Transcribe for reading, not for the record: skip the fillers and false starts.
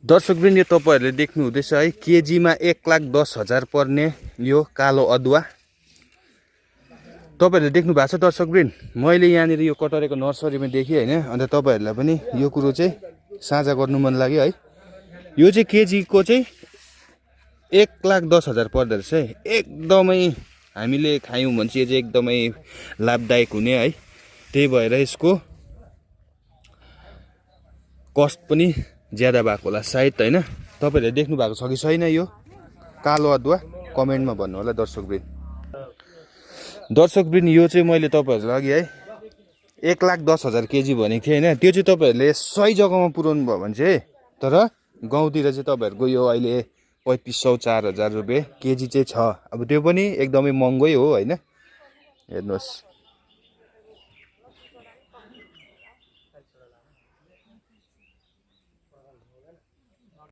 दर्शकवृन्द यो तपाईहरुले देख्नु हुँदैछ है केजीमा 1,10,000 पर्ने यो कालो अदुवा तपाईहरुले देख्नु भएको छ दर्शकवृन्द। मैले यहाँनिर यो कटरेको नर्सरीमा देखेँ हैन। अन्त तपाईहरुलाई पनि यो कुरो चाहिँ साझा गर्नु मन लाग्यो है। यो चाहिँ केजीको चाहिँ 1,10,000 पर्दो रहेछ है। एकदमै हामीले खायौं भने चाहिँ यो चाहिँ एकदमै लाभदायक हुने है। त्यही भएर यसको कस्ट पनि ज्यादा भएको होला सायद हैन। तपाईहरुले देख्नु भएको छ कि छैन यो कालो अदुवा कमेन्टमा भन्नु होला दर्शकवृन्द। दर्शकवृन्द यो चाहिँ मैले तपाईहरुलाई अघि है 1,10,000 केजी भनेको थिएँ हैन। त्यो चाहिँ तपाईहरुले सही जग्गामा पुर्याउनु भयो भने चाहिँ तर गाउँतिर चाहिँ तपाईहरुको यो अहिले 3,500 4,000 रुपैयाँ केजी चाहिँ छ। अब त्यो पनि एकदमै महँगै हो हैन। हेर्नुहोस्